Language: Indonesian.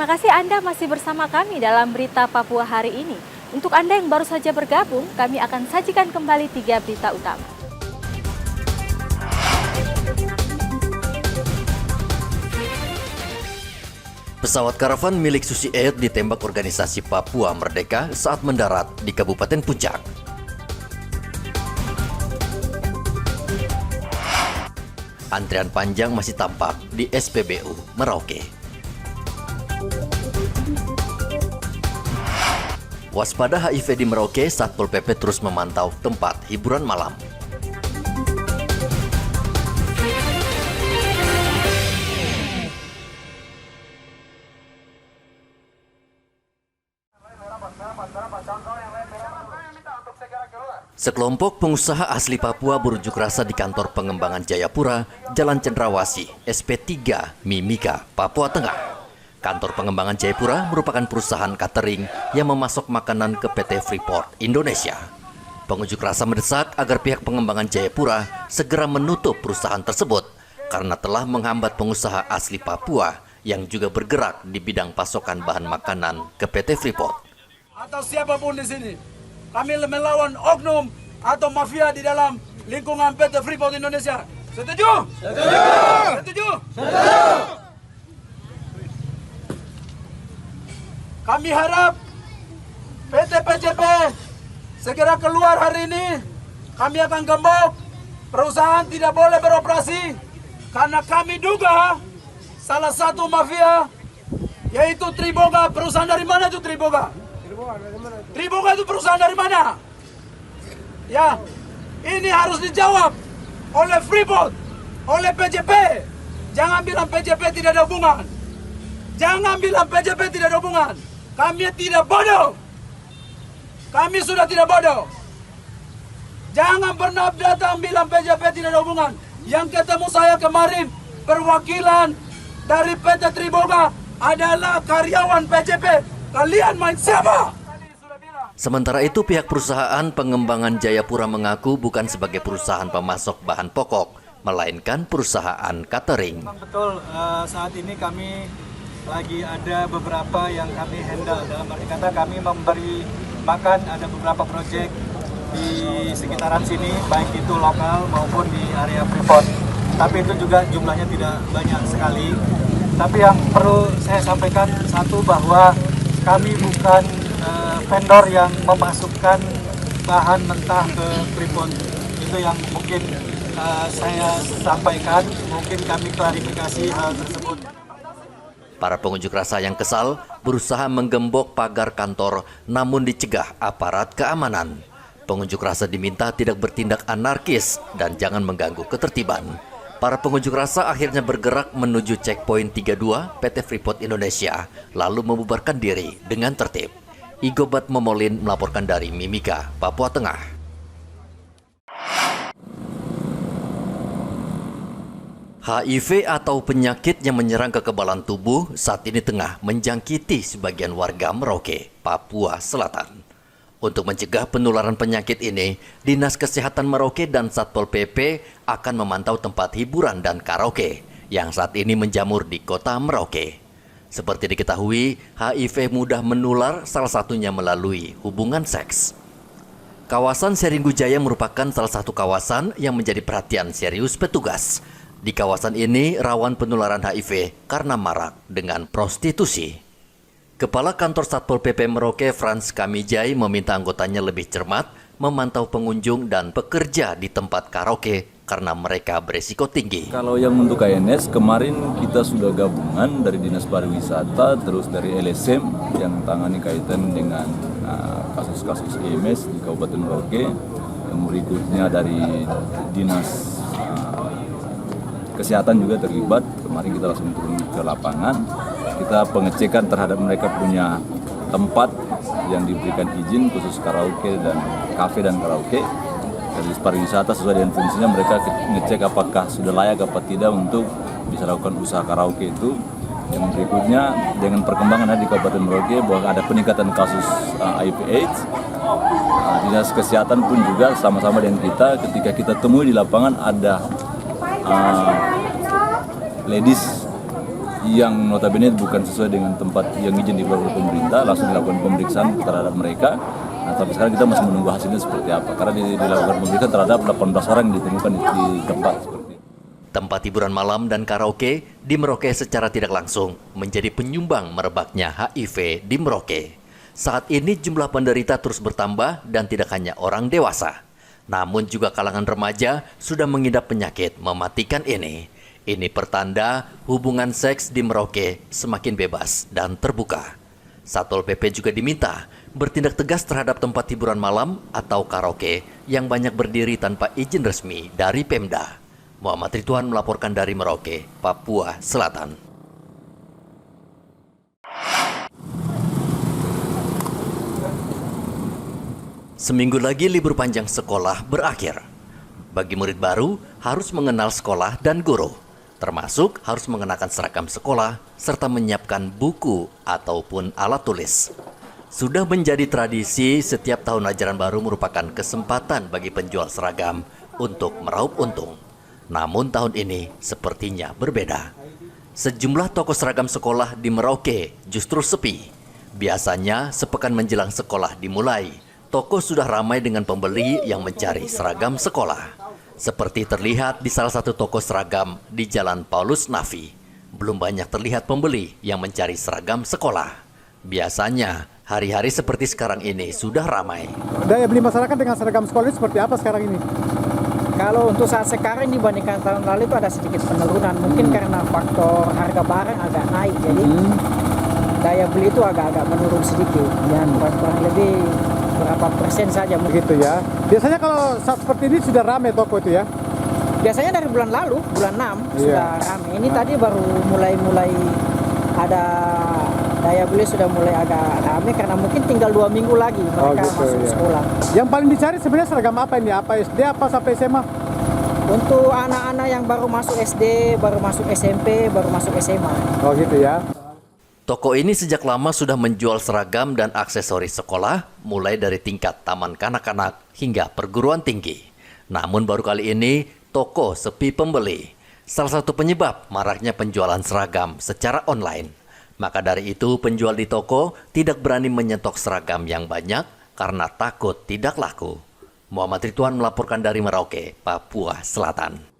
Terima kasih Anda masih bersama kami dalam Berita Papua hari ini. Untuk Anda yang baru saja bergabung, kami akan sajikan kembali 3 berita utama. Pesawat karavan milik Susi Air ditembak organisasi Papua Merdeka saat mendarat di Kabupaten Puncak. Antrian panjang masih tampak di SPBU Merauke. Waspada HIV di Merauke, Satpol PP terus memantau tempat hiburan malam. Sekelompok pengusaha asli Papua berunjuk rasa di kantor pengembangan Jayapura, Jalan Cendrawasih, SP3, Mimika, Papua Tengah. Kantor pengembangan Jayapura merupakan perusahaan catering yang memasok makanan ke PT Freeport Indonesia. Pengunjuk rasa mendesak agar pihak pengembangan Jayapura segera menutup perusahaan tersebut karena telah menghambat pengusaha asli Papua yang juga bergerak di bidang pasokan bahan makanan ke PT Freeport. Atau siapapun di sini, kami melawan oknum atau mafia di dalam lingkungan PT Freeport Indonesia. Setuju? Setuju! Setuju? Setuju! Kami harap PT PJP segera keluar hari ini. Kami akan gembok. Perusahaan tidak boleh beroperasi karena kami duga salah satu mafia yaitu Triboga. Perusahaan dari mana itu Triboga? Triboga itu perusahaan dari mana? Ya, ini harus dijawab oleh Freeport, oleh PJP. Jangan bilang PJP tidak ada hubungan. Jangan bilang PJP tidak ada hubungan. Kami tidak bodoh. Kami sudah tidak bodoh. Jangan pernah datang bilang PJP tidak ada hubungan. Yang ketemu saya kemarin, perwakilan dari PT Triboga adalah karyawan PJP. Kalian main siapa? Sementara itu, pihak perusahaan pengembangan Jayapura mengaku bukan sebagai perusahaan pemasok bahan pokok, melainkan perusahaan catering. Betul, saat ini kami lagi ada beberapa yang kami handle. Dalam arti kata kami memberi makan, ada beberapa proyek di sekitaran sini, baik itu lokal maupun di area Freeport. Tapi itu juga jumlahnya tidak banyak sekali. Tapi yang perlu saya sampaikan satu, bahwa kami bukan vendor yang memasukkan bahan mentah ke Freeport. Itu yang mungkin saya sampaikan, mungkin kami klarifikasi hal tersebut. Para pengunjuk rasa yang kesal berusaha menggembok pagar kantor namun dicegah aparat keamanan. Pengunjuk rasa diminta tidak bertindak anarkis dan jangan mengganggu ketertiban. Para pengunjuk rasa akhirnya bergerak menuju checkpoint 32 PT Freeport Indonesia lalu membubarkan diri dengan tertib. Igobat Momolin melaporkan dari Mimika, Papua Tengah. HIV atau penyakit yang menyerang kekebalan tubuh saat ini tengah menjangkiti sebagian warga Merauke, Papua Selatan. Untuk mencegah penularan penyakit ini, Dinas Kesehatan Merauke dan Satpol PP akan memantau tempat hiburan dan karaoke yang saat ini menjamur di kota Merauke. Seperti diketahui, HIV mudah menular, salah satunya melalui hubungan seks. Kawasan Seringgu Jaya merupakan salah satu kawasan yang menjadi perhatian serius petugas. Di kawasan ini rawan penularan HIV karena marak dengan prostitusi. Kepala Kantor Satpol PP Merauke Frans Kamijai meminta anggotanya lebih cermat memantau pengunjung dan pekerja di tempat karaoke karena mereka beresiko tinggi. Kalau yang untuk KNS, kemarin kita sudah gabungan dari Dinas Pariwisata, terus dari LSM yang tangani kaitan dengan kasus-kasus IMS di Kabupaten Merauke. Yang berikutnya dari Dinas Kesehatan juga terlibat. Kemarin kita langsung turun ke lapangan. Kita pengecekan terhadap mereka punya tempat yang diberikan izin khusus karaoke dan kafe dan karaoke. Dari pariwisata sesuai dengan fungsinya, mereka ngecek apakah sudah layak apa tidak untuk bisa lakukan usaha karaoke itu. Yang berikutnya dengan perkembangan di Kabupaten Merauke bahwa ada peningkatan kasus HIV/AIDS. Dinas Kesehatan pun juga sama-sama dengan kita, ketika kita temui di lapangan ada ladies yang notabene bukan sesuai dengan tempat yang izin dikeluarkan oleh pemerintah, langsung dilakukan pemeriksaan terhadap mereka. Nah, tapi sekarang kita masih menunggu hasilnya seperti apa, karena dilakukan pemeriksaan terhadap 18 orang yang ditemukan di tempat seperti itu. Tempat hiburan malam dan karaoke di Merauke secara tidak langsung menjadi penyumbang merebaknya HIV di Merauke. Saat ini jumlah penderita terus bertambah dan tidak hanya orang dewasa, namun juga kalangan remaja sudah mengidap penyakit mematikan ini. Ini pertanda hubungan seks di Merauke semakin bebas dan terbuka. Satpol PP juga diminta bertindak tegas terhadap tempat hiburan malam atau karaoke yang banyak berdiri tanpa izin resmi dari Pemda. Muhammad Ridwan melaporkan dari Merauke, Papua Selatan. Seminggu lagi libur panjang sekolah berakhir. Bagi murid baru harus mengenal sekolah dan guru, termasuk harus mengenakan seragam sekolah serta menyiapkan buku ataupun alat tulis. Sudah menjadi tradisi setiap tahun ajaran baru merupakan kesempatan bagi penjual seragam untuk meraup untung. Namun tahun ini sepertinya berbeda. Sejumlah toko seragam sekolah di Merauke justru sepi. Biasanya sepekan menjelang sekolah dimulai, toko sudah ramai dengan pembeli yang mencari seragam sekolah. Seperti terlihat di salah satu toko seragam di Jalan Paulus Nafi. Belum banyak terlihat pembeli yang mencari seragam sekolah. Biasanya hari-hari seperti sekarang ini sudah ramai. Daya beli masyarakat dengan seragam sekolah ini seperti apa sekarang ini? Kalau untuk saat sekarang dibandingkan tahun lalu itu ada sedikit penurunan. Mungkin karena faktor harga barang agak naik, jadi daya beli itu agak-agak menurun sedikit. Dan kurang lebih berapa persen saja. Begitu ya. Biasanya kalau saat seperti ini sudah ramai toko itu ya? Biasanya dari bulan lalu, bulan 6 sudah ramai. Ini tadi baru mulai ada daya beli sudah mulai agak ramai karena mungkin tinggal 2 minggu lagi mereka masuk sekolah. Yang paling dicari sebenarnya seragam apa ini? Apa SD apa sampai SMA? Untuk anak-anak yang baru masuk SD, baru masuk SMP, baru masuk SMA. Oh gitu ya. Toko ini sejak lama sudah menjual seragam dan aksesoris sekolah, mulai dari tingkat taman kanak-kanak hingga perguruan tinggi. Namun baru kali ini, toko sepi pembeli. Salah satu penyebab maraknya penjualan seragam secara online. Maka dari itu, penjual di toko tidak berani menyetok seragam yang banyak karena takut tidak laku. Muhammad Ridwan melaporkan dari Merauke, Papua Selatan.